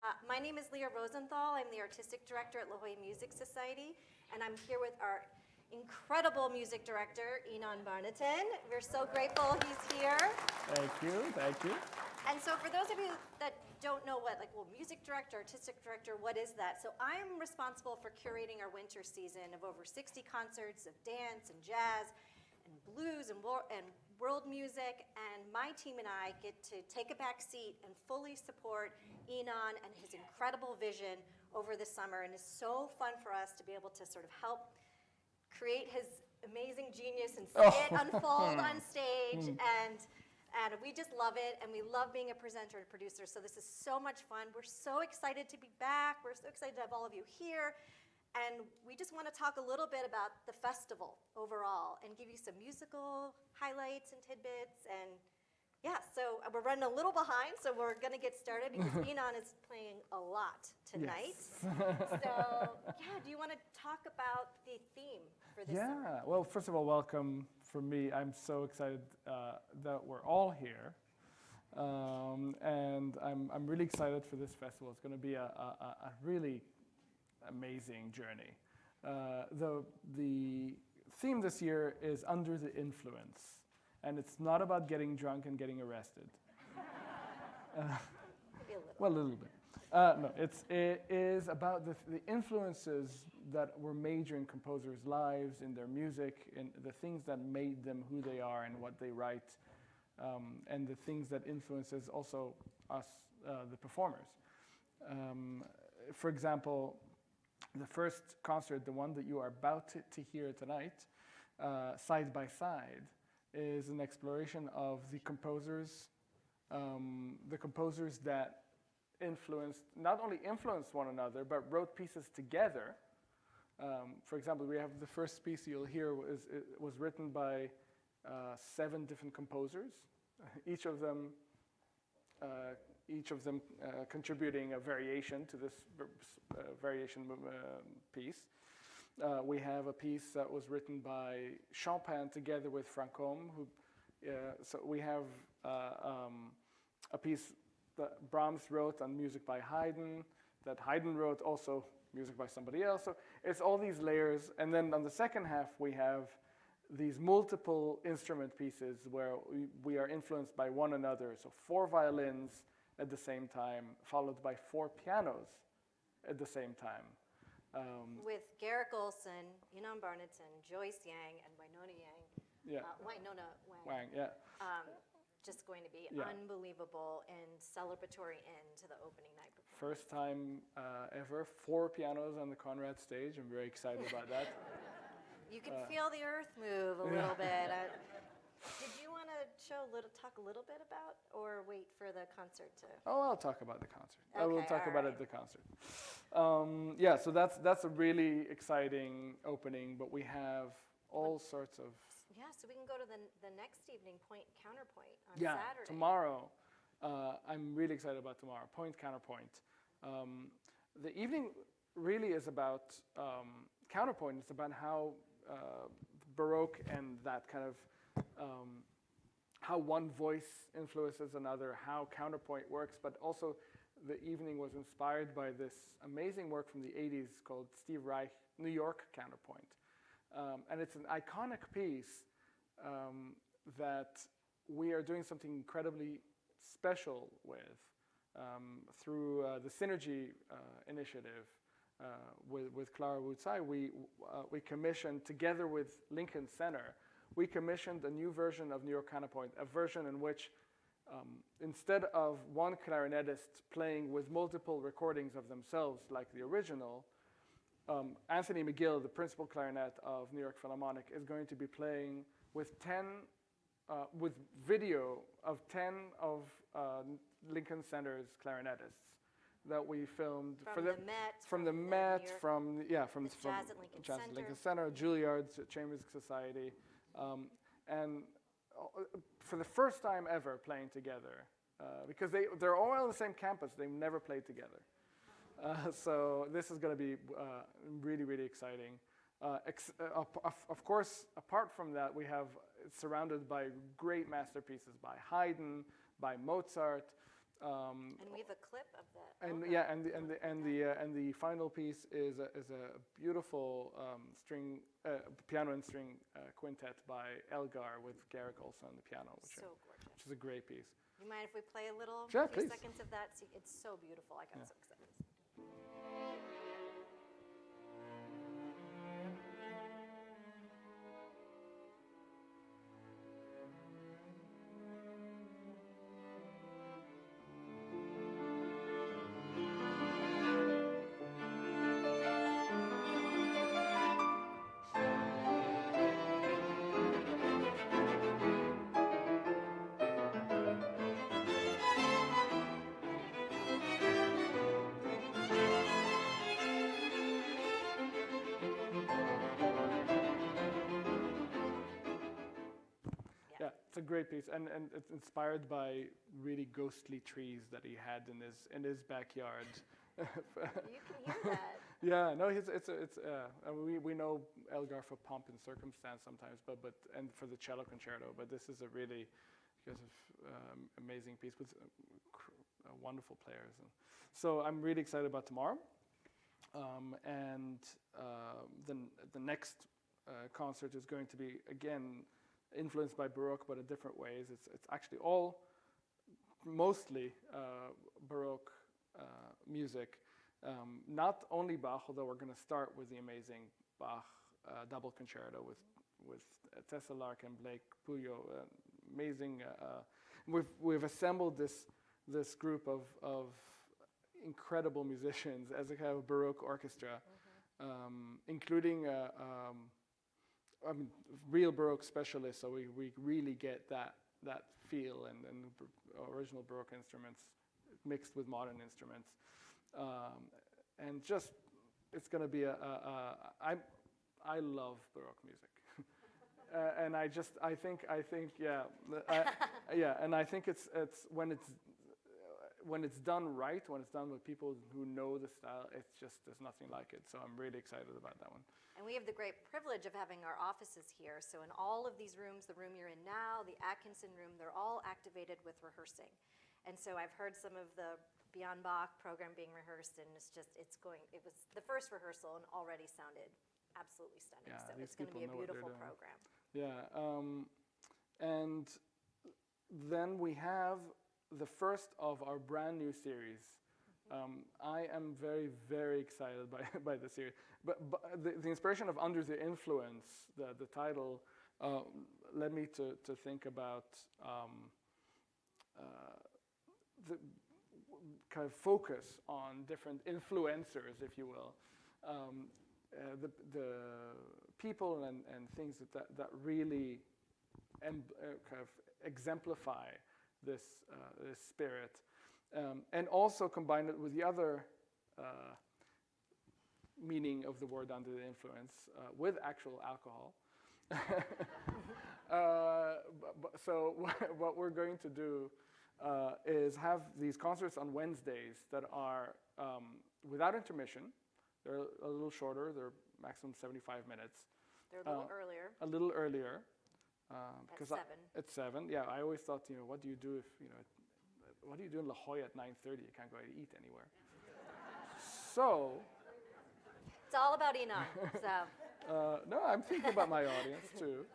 My name is Leah Rosenthal. I'm the artistic director at La Jolla Music Society, and I'm here with our incredible music director, Enon Barnaton. We're so grateful he's here. Thank you, thank you. And so for those of you that don't know music director, artistic director, what is that? So I'm responsible for curating our winter season of over 60 concerts of dance and jazz and blues and world music, and my team and I get to take a back seat and fully support Enon and his incredible vision over the summer, and it's so fun for us to be able to sort of help create his amazing genius and see it unfold on stage, and we just love it, and we love being a presenter and producer, so this is so much fun. We're so excited to be back. We're so excited to have all of you here. And we just want to talk a little bit about the festival overall and give you some musical highlights and tidbits. And yeah, so we're running a little behind, so we're going to get started because Enon is playing a lot tonight. Yes. So yeah, do you want to talk about the theme for this summer? Yeah, well, first of all, welcome from me. I'm so excited that we're all here. And I'm really excited for this festival. It's going to be a really amazing journey. The theme this year is Under the Influence, and it's not about getting drunk and getting arrested. Maybe a little. Well, a little bit. No, it is about the influences that were major in composers' lives, in their music, in the things that made them who they are and what they write, and the things that influences also us, the performers. For example, the first concert, the one that you are about to hear tonight, Side by Side, is an exploration of the composers that not only influenced one another, but wrote pieces together. For example, we have the first piece you'll hear was written by 7 different composers, each of them contributing a variation to this variation piece. We have a piece that was written by Chopin together with Franchomme. So we have a piece that Brahms wrote on music by Haydn, that Haydn wrote also music by somebody else. So it's all these layers. And then on the second half, we have these multiple instrument pieces where we are influenced by one another. So 4 violins at the same time, followed by 4 pianos at the same time. With Garrick Olson, Enon Barnaton, Joyce Yang, and Wynonna Yang. Yeah. Wynonna Wang, yeah. Just going to be unbelievable and celebratory end to the opening night performance. First time ever, 4 pianos on the Conrad stage. I'm very excited about that. You can feel the earth move a little bit. Did you want to talk a little bit about, or wait for the concert to? Oh, I'll talk about the concert. Okay, I will talk about it at the concert. Yeah, so that's a really exciting opening, but we have all sorts of... Yeah, so we can go to the next evening, Point Counterpoint, on Yeah, Saturday. tomorrow. I'm really excited about tomorrow, Point Counterpoint. The evening really is about counterpoint. It's about how Baroque and that kind of how one voice influences another, how counterpoint works, but also the evening was inspired by this amazing work from the 80s called Steve Reich, New York Counterpoint. And it's an iconic piece that we are doing something incredibly special with through the Synergy initiative with Clara Woodside. We commissioned, together with Lincoln Center, we commissioned a new version of New York Counterpoint, a version in which instead of one clarinetist playing with multiple recordings of themselves like the original, Anthony McGill, the principal clarinet of New York Philharmonic, is going to be playing with with video of 10 of Lincoln Center's clarinetists that we filmed from the Met, from the Met, from Jazz at Lincoln Center, Juilliard's Chamber Music Society, and for the first time ever playing together because they're all on the same campus. They've never played together. So this is going to be really, really exciting. Of course, apart from that, we have it's surrounded by great masterpieces by Haydn, by Mozart, And we have a clip of that. And logo. yeah, and the final piece is a beautiful piano and string quintet by Elgar with Garrick also on the piano, which So gorgeous. is a great piece. You mind if we play a little, Sure, few please. seconds of that? See, it's so beautiful. I got so excited. Yeah, it's a great piece, and it's inspired by really ghostly trees that he had in his backyard. You can hear that. Yeah, no, we know Elgar for Pomp and Circumstance sometimes, but and for the cello concerto, but this is a really amazing piece with wonderful players. And so I'm really excited about tomorrow, and the next concert is going to be again influenced by Baroque, but in different ways. It's actually all mostly Baroque music. Not only Bach, although we're going to start with the amazing Bach double concerto with Tessa Lark and Blake Puyo. Amazing. We've assembled this group of incredible musicians as a kind of Baroque orchestra, including real Baroque specialists. So we really get that feel and original Baroque instruments mixed with modern instruments. And just, it's going to be I love Baroque music. And I think, and I think it's when it's done right, when it's done with people who know the style, there's nothing like it. So I'm really excited about that one. And we have the great privilege of having our offices here. So in all of these rooms, the room you're in now, the Atkinson room, they're all activated with rehearsing. And so I've heard some of the Beyond Bach program being rehearsed, and it was the first rehearsal and already sounded absolutely stunning. Yeah, so these it's going to be a people know what they're beautiful doing. program. Yeah, and then we have the first of our brand new series. I am very, very excited by the series. But the inspiration of Under the Influence, the title, led me to think about the kind of focus on different influencers, if you will. The people and things that really kind of exemplify this spirit, and also combine it with the other meaning of the word under the influence, with actual alcohol. So what we're going to do is have these concerts on Wednesdays that are without intermission. They're a little shorter. They're maximum 75 minutes. They're a little earlier. A little earlier. At 7. At 7, yeah. I always thought, what do you do what do you do in La Jolla at 9:30? You can't go out to eat anywhere. So. It's all about Enon. So. No, I'm thinking about my audience too.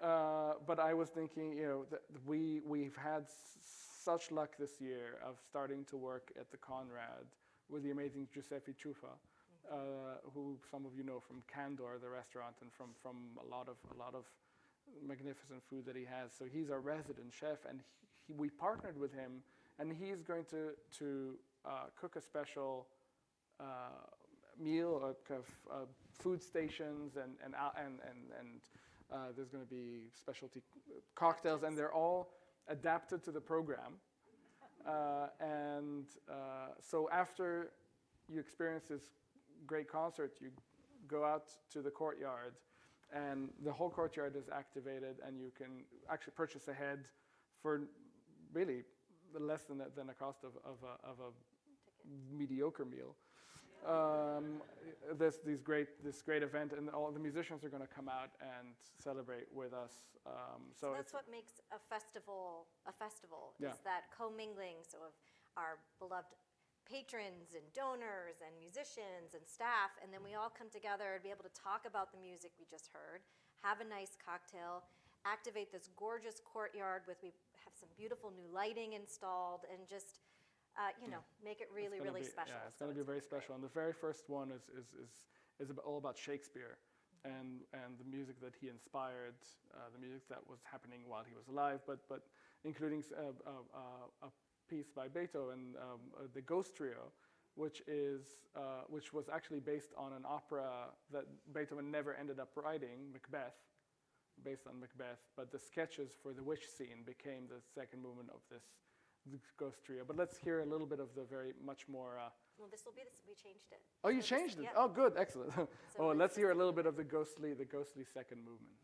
But I was thinking, that we've had such luck this year of starting to work at the Conrad with the amazing Giuseppe Ciuffa, who some of you know from Candor, the restaurant, and from a lot of magnificent food that he has. So he's our resident chef, and we partnered with him, and he's going to cook a special meal of food stations, and there's going to be specialty cocktails, and they're all adapted to the program. So after you experience this great concert, you go out to the courtyard, and the whole courtyard is activated, and you can actually purchase ahead for really less than a cost of a mediocre meal. This great event, and all the musicians are going to come out and celebrate with us. So that's what makes a festival Yeah. is that commingling. So our beloved patrons and donors and musicians and staff, and then we all come together and be able to talk about the music we just heard, have a nice cocktail, activate this gorgeous courtyard we have some beautiful new lighting installed, and just make it really, really special. Yeah, it's going to be very special. And the very first one is all about Shakespeare and the music that he inspired, the music that was happening while he was alive, but including a piece by Beethoven, the Ghost Trio, which was actually based on an opera that Beethoven never ended up writing, Macbeth, based on Macbeth, but the sketches for the witch scene became the second movement of this Ghost Trio. But let's hear a little bit of the much more... Well, we changed it. Oh, you changed it? Yeah. Oh, good, excellent. So let's hear a little bit of the ghostly second movement.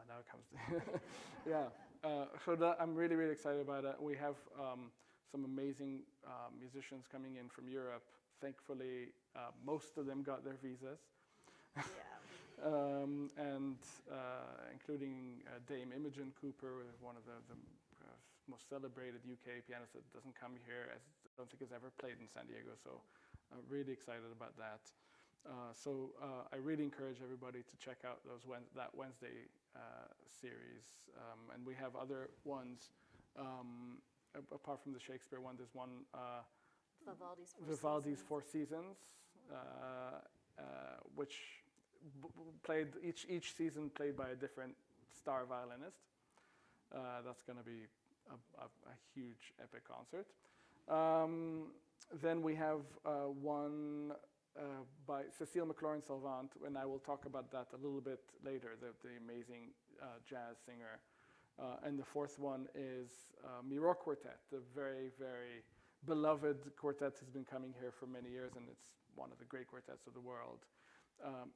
Now it comes. Yeah. So I'm really, really excited about it. We have some amazing musicians coming in from Europe. Thankfully, most of them got their visas. Yeah. And including Dame Imogen Cooper, one of the most celebrated UK pianists that doesn't come here, I don't think has ever played in San Diego. So I'm really excited about that. I really encourage everybody to check out that Wednesday series. And we have other ones, apart from the Shakespeare one, there's one, Vivaldi's Four Seasons, which played, each season played by a different star violinist. That's going to be a huge epic concert. Then we have one by Cécile McLaurin-Salvant, and I will talk about that a little bit later, the amazing jazz singer. And the fourth one is Miro Quartet, the very, very beloved quartet has been coming here for many years, and it's one of the great quartets of the world.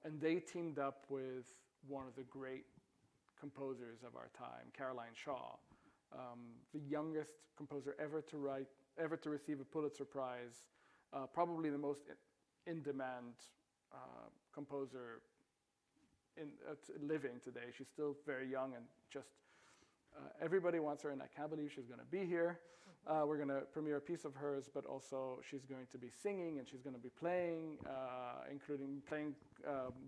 And they teamed up with one of the great composers of our time, Caroline Shaw, the youngest composer ever to receive a Pulitzer Prize, probably the most in-demand composer living today. She's still very young and just everybody wants her, and I can't believe she's going to be here. We're going to premiere a piece of hers, but also she's going to be singing and she's going to be playing, including playing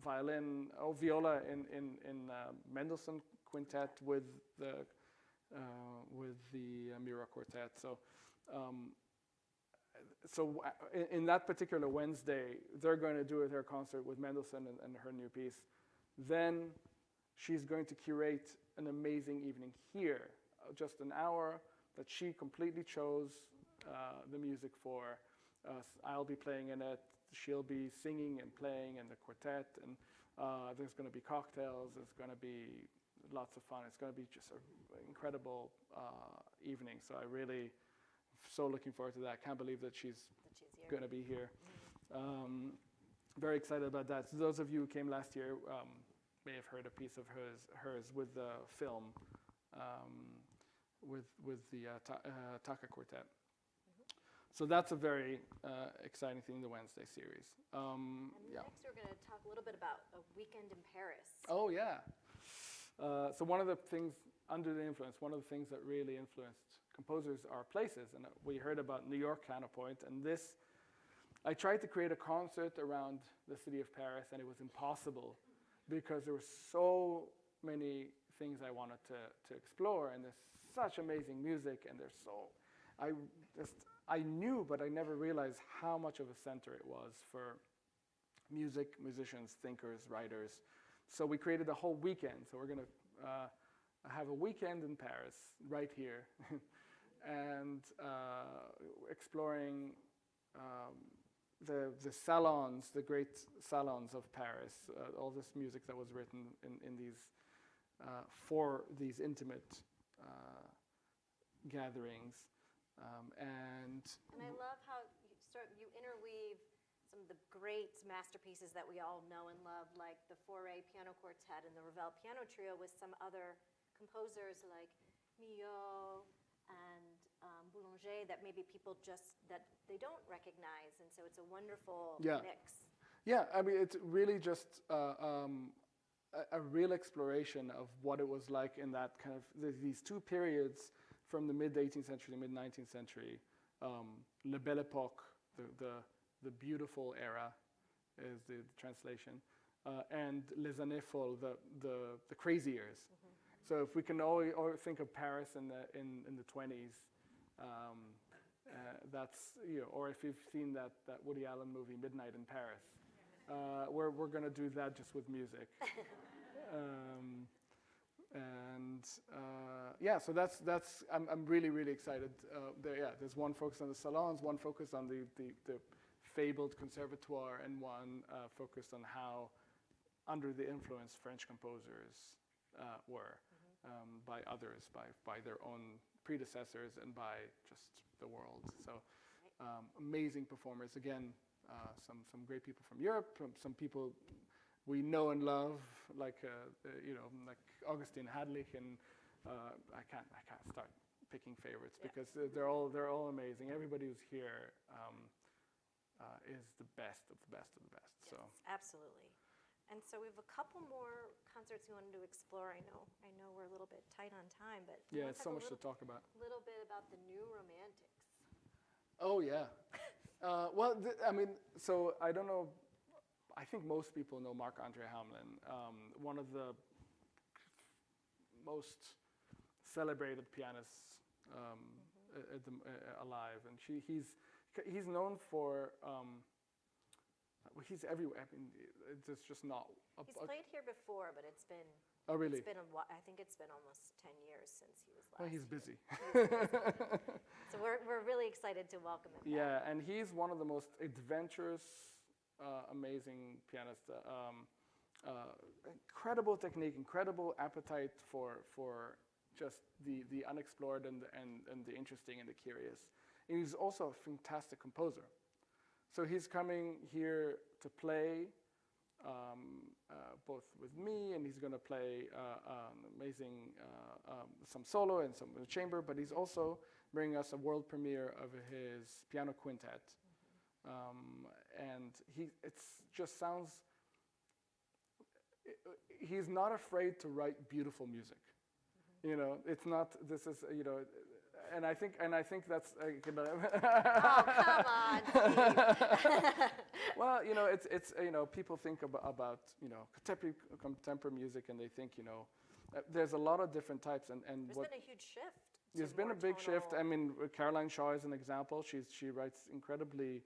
viola in Mendelssohn Quintet with the Miro Quartet. So in that particular Wednesday, they're going to do their concert with Mendelssohn and her new piece. Then she's going to curate an amazing evening here, just an hour that she completely chose the music for. I'll be playing in it. She'll be singing and playing in the quartet, and there's going to be cocktails. There's going to be lots of fun. It's going to be just an incredible evening. So I really so looking forward to that. Can't believe that she's going to be here. Very excited about that. So those of you who came last year may have heard a piece of hers with the film, with the Taka Quartet. So that's a very exciting thing in the Wednesday series. Next we're going to talk a little bit about a weekend in Paris. Oh, yeah. So one of the things, under the influence, one of the things that really influenced composers are places. And we heard about New York Counterpoint. And this, I tried to create a concert around the city of Paris, and it was impossible because there were so many things I wanted to explore. And there's such amazing music, and there's so... I knew, but I never realized how much of a center it was for music, musicians, thinkers, writers. So we created a whole weekend. So we're going to have a weekend in Paris, right here, and exploring the salons, the great salons of Paris, all this music that was written in these for these intimate gatherings, and I love how you interweave some of the great masterpieces that we all know and love, like the Fauré Piano Quartet and the Ravel Piano Trio, with some other composers like Milhaud and Boulanger that maybe people that they don't recognize, and so it's a wonderful mix. Yeah, I mean, it's really just a real exploration of what it was like in that kind of these two periods from the mid 18th century to mid 19th century. La Belle Époque, the beautiful era, is the translation, and Les Années Folles, the crazy years. Mm-hmm. So if we can all think of Paris in the 20s, that's, or if you've seen that Woody Allen movie Midnight in Paris, we're going to do that just with music. So that's I'm really excited. There's one focus on the salons, one focus on the fabled conservatoire, and one focused on how under the influence French composers were by others, by their own predecessors, and by just the world. So amazing performers. Again, some great people from Europe, some people we know and love, like Augustin Hadlich, and I can't start picking favorites because they're all amazing. Everybody who's here is the best of the best of the best. Yes, so absolutely. And so we have a couple more concerts we wanted to explore. I know we're a little bit tight on time, but it's so much to talk about. A little bit about the New Romantics. Oh yeah. So I don't know. I think most people know Marc-André Hamelin, one of the most celebrated pianists alive, and he's known for. He's everywhere. I mean, it's just not. He's played here before, but it's been. Oh really? It's been I think it's been almost 10 years since he was last. Well, he's busy. So we're really excited to welcome him. Yeah, and he's one of the most adventurous, amazing pianists. Incredible technique, incredible appetite for just the unexplored and the interesting and the curious. And he's also a fantastic composer. So he's coming here to play both with me, and he's going to play amazing some solo and some chamber, but he's also bringing us a world premiere of his piano quintet. And it just sounds, he's not afraid to write beautiful music. It's not, this is, and I think that's. Oh, come on, Steve. Well, it's people think about contemporary music, and they think there's a lot of different types, and there's been a huge shift. There's been a big shift. I mean, Caroline Shaw is an example. She writes incredibly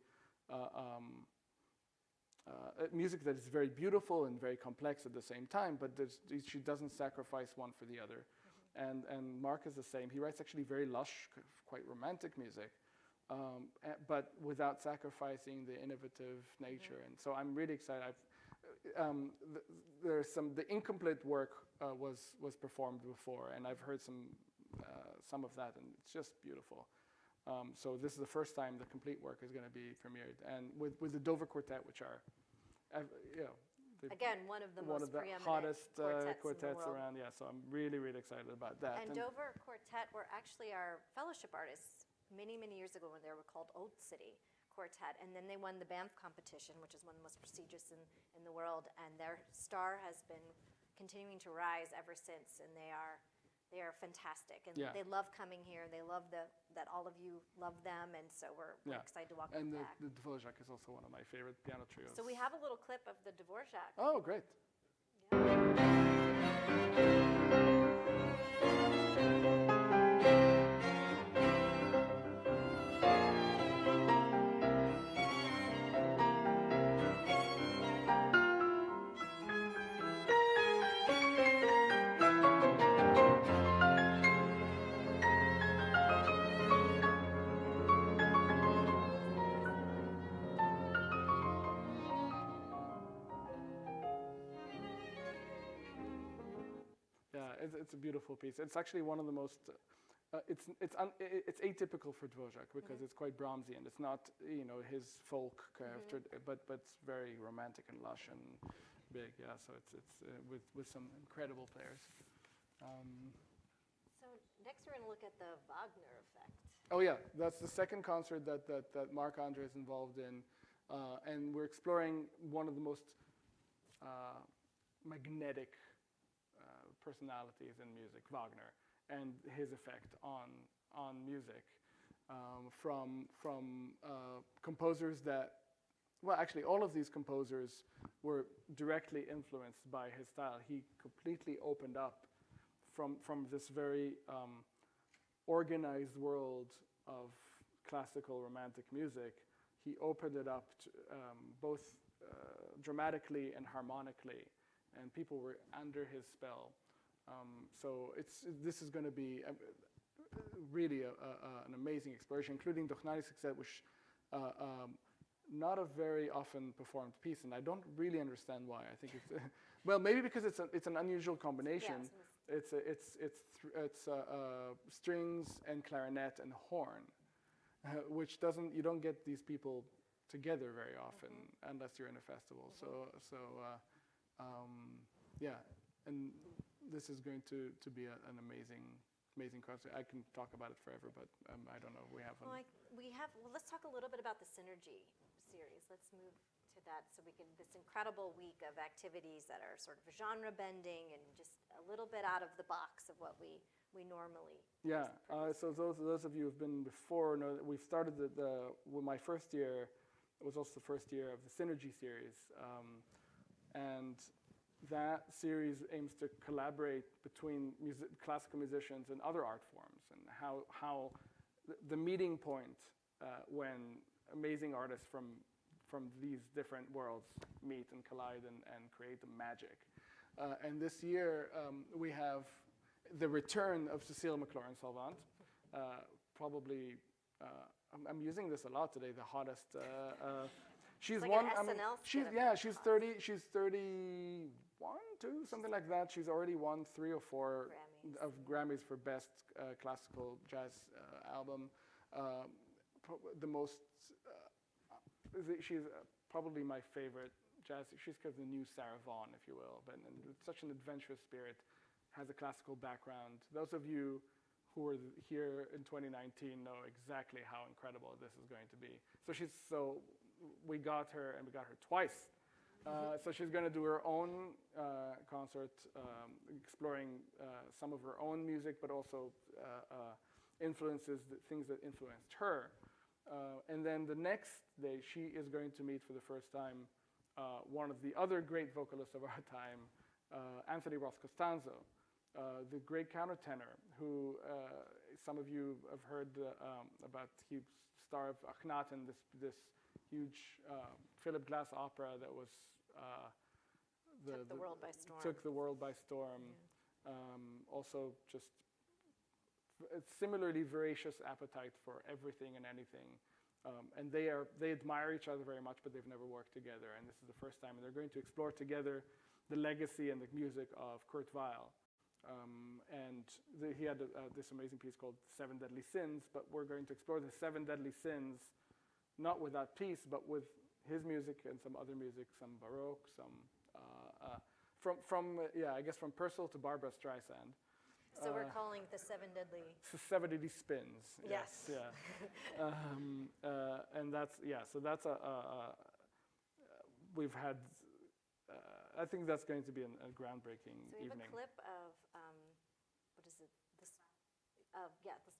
music that is very beautiful and very complex at the same time, but she doesn't sacrifice one for the other. And Mark is the same. He writes actually very lush, quite romantic music, but without sacrificing the innovative nature. And so I'm really excited. The incomplete work was performed before, and I've heard some of that, and it's just beautiful. So this is the first time the complete work is going to be premiered, and with the Dover Quartet, which are, again, one of the hottest quartets around. Yeah, so I'm really excited about that. And Dover Quartet were actually our fellowship artists many years ago when they were called Old City Quartet, and then they won the Banff competition, which is one of the most prestigious in the world, and their star has been continuing to rise ever since, and they are fantastic, and they love coming here. They love that all of you love them, and so we're excited to welcome them back. And the Dvorak is also one of my favorite piano trios. So we have a little clip of the Dvorak. Oh, great. it's a beautiful piece. It's actually one of the most. It's atypical for Dvorak because it's quite Brahmsian. It's not his folk character, but it's very romantic and lush and big. Yeah, so it's with some incredible players. So next we're going to look at the Wagner effect. Oh yeah, that's the second concert that Marc-Andre is involved in, and we're exploring one of the most magnetic personalities in music, Wagner, and his effect on music, from composers that, well, actually all of these composers were directly influenced by his style. He completely opened up from this very organized world of classical romantic music. He opened it up to, both dramatically and harmonically, and people were under his spell. So this is going to be really an amazing exploration, including Dochnali Success, which not a very often performed piece, and I don't really understand why. I think it's well, maybe because it's an unusual combination. Yes. It's strings and clarinet and horn, which you don't get these people together very often unless you're in a festival. Yeah, and this is going to be an amazing concert. I can talk about it forever, but I don't know. Well, let's talk a little bit about the Synergy series. Let's move to that so we can, this incredible week of activities that are sort of genre bending and just a little bit out of the box of what we normally. Yeah, so those of you who've been before know that we've started my first year. It was also the first year of the Synergy series, and that series aims to collaborate between classical musicians and other art forms, and how the meeting point when amazing artists from these different worlds meet and collide and create the magic. And this year we have the return of Cécile McLaurin-Salvant, probably. I'm using this a lot today. The hottest. She's like won. an SNL She's 30. She's 31, 2, something like that. She's already won 3 or 4 Grammys for best classical jazz album. The most. She's probably my favorite jazz. She's kind of the new Sarah Vaughan, if you will, but with such an adventurous spirit, has a classical background. Those of you who were here in 2019 know exactly how incredible this is going to be. So we got her, and we got her twice. So she's going to do her own concert, exploring some of her own music, but also things that influenced her. And then the next day, she is going to meet for the first time one of the other great vocalists of our time, Anthony Roth Costanzo, the great countertenor, who some of you have heard about. He star of Akhenaten, this huge Philip Glass opera that was took the world by storm. Took the world by storm. Yeah. Also, just similarly voracious appetite for everything and anything. And they admire each other very much, but they've never worked together. And this is the first time, and they're going to explore together the legacy and the music of Kurt Weill. He had this amazing piece called 7 Deadly Sins, but we're going to explore the 7 Deadly Sins, not with that piece, but with his music and some other music, some Baroque, some I guess from Purcell to Barbra Streisand. So we're calling the 7 Deadly. 7 Deadly Spins. Yes. Yeah. And that's So that's we've had. I think that's going to be a groundbreaking evening. So we have a clip of what is it? Let's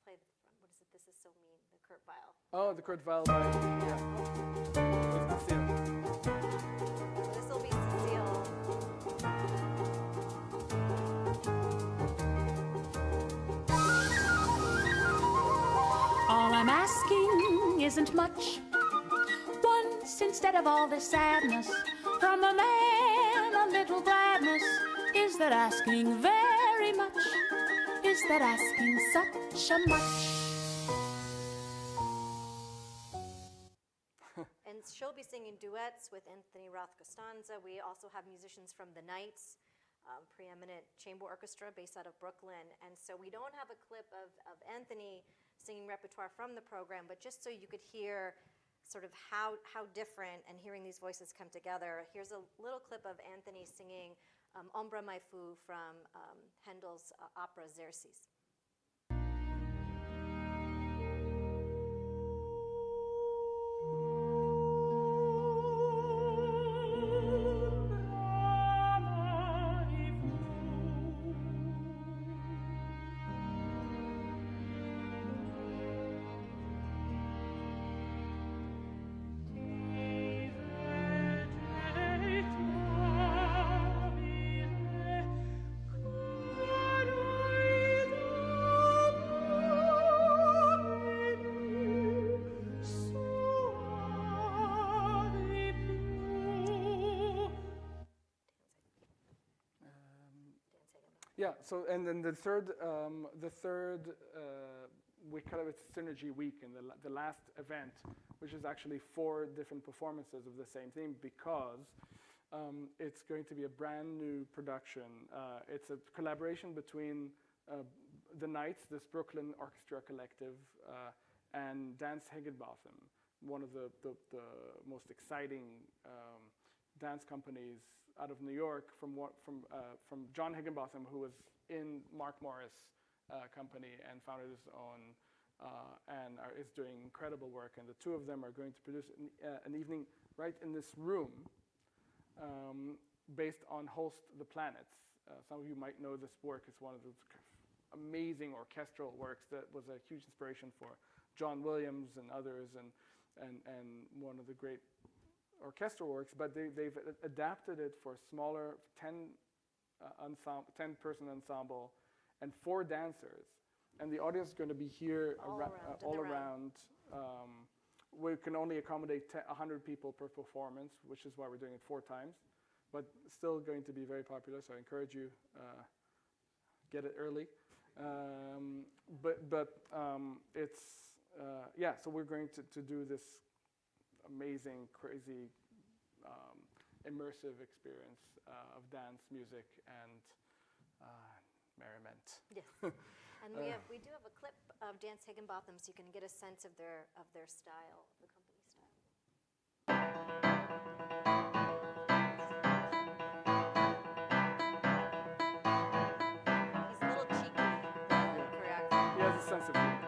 play. What is it? This is so mean. The Kurt Weill. Oh, the Kurt Weill. Yeah. This will be Cécile. All I'm asking isn't much. Once instead of all this sadness, from a man a little gladness. Is that asking very much? Is that asking such a much? And she'll be singing duets with Anthony Roth Costanza. We also have musicians from the Knights. preeminent chamber orchestra based out of Brooklyn. And so we don't have a clip of Anthony singing repertoire from the program, but just so you could hear sort of how different, and hearing these voices come together, here's a little clip of Anthony singing Ombra Mai Fu from Handel's opera Xerxes. Yeah. So, and then the third, we call it Synergy Week, and the last event, which is actually 4 different performances of the same theme, because it's going to be a brand new production. It's a collaboration between the Knights, this Brooklyn orchestra collective, and Dance Higginbotham, one of the most exciting dance companies out of New York, from John Higginbotham, who was in Mark Morris' company and founded his own, and is doing incredible work. And the two of them are going to produce an evening right in this room, based on Host the Planets. Some of you might know this work. It's one of those amazing orchestral works that was a huge inspiration for John Williams and others, and one of the great orchestral works, but they've adapted it for smaller 10-person ensemble and 4 dancers. And the audience is going to be here all around. We can only accommodate 100 people per performance, which is why we're doing it 4 times, but still going to be very popular, so I encourage you, get it early. So we're going to do this amazing, crazy, immersive experience of dance, music, and merriment. Yes, and we do have a clip of Dance Higginbotham, so you can get a sense of their style, of the company style. He's a little cheeky, the choreographer. He has a sense of humor.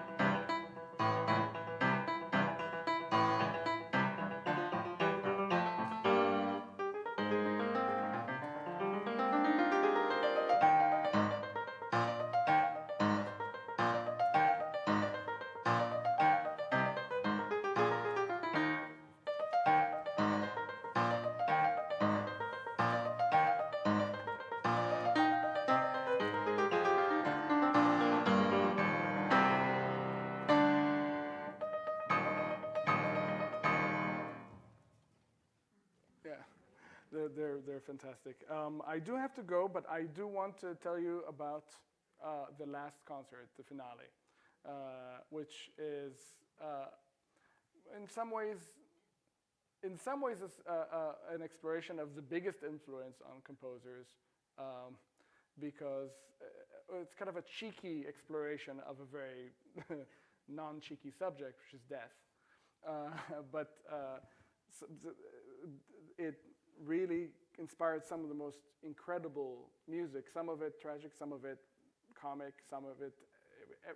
They're fantastic. I do have to go, but I do want to tell you about the last concert, the finale, which is in some ways it's an exploration of the biggest influence on composers, because it's kind of a cheeky exploration of a very non-cheeky subject, which is death. It really inspired some of the most incredible music, some of it tragic, some of it comic, some of it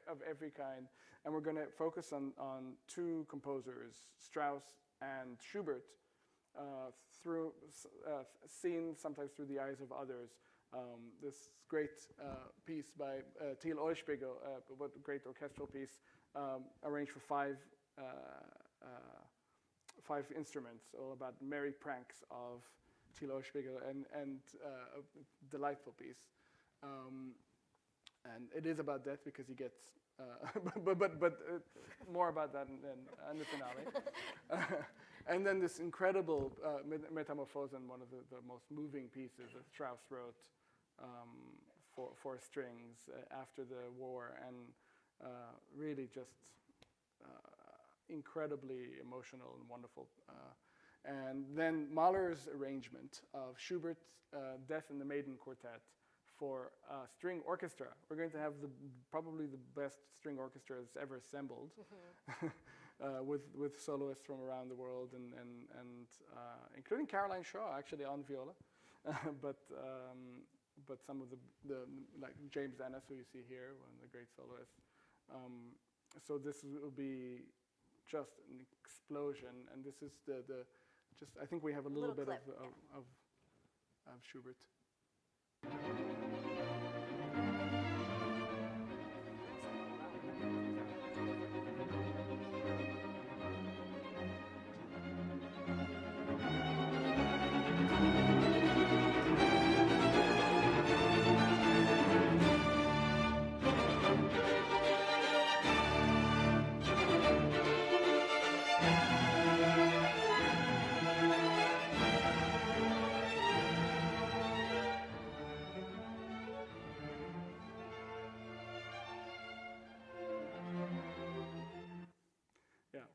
of every kind. And we're going to focus on 2 composers, Strauss and Schubert, seen sometimes through the eyes of others. This great piece by Thiel Euspiegel, what a great orchestral piece, arranged for 5 instruments, all about merry pranks of Thiel Euspiegel, and a delightful piece. And it is about death because he gets, but more about that in the finale. And then this incredible Metamorphosen, one of the most moving pieces that Strauss wrote for strings after the war, and really just incredibly emotional and wonderful. And then Mahler's arrangement of Schubert's Death in the Maiden Quartet for string orchestra. We're going to have probably the best string orchestra that's ever assembled, with soloists from around the world, and including Caroline Shaw actually on viola, but some of the like James Ennis, who you see here, one of the great soloists. So this will be just an explosion, and this is just I think we have a little bit clip, of Schubert.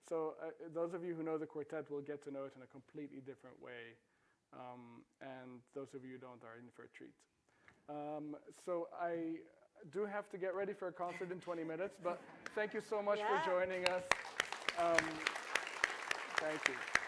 So those of you who know the quartet will get to know it in a completely different way, and those of you who don't are in for a treat. So I do have to get ready for a concert in 20 minutes, but thank you so much for joining us. Thank you.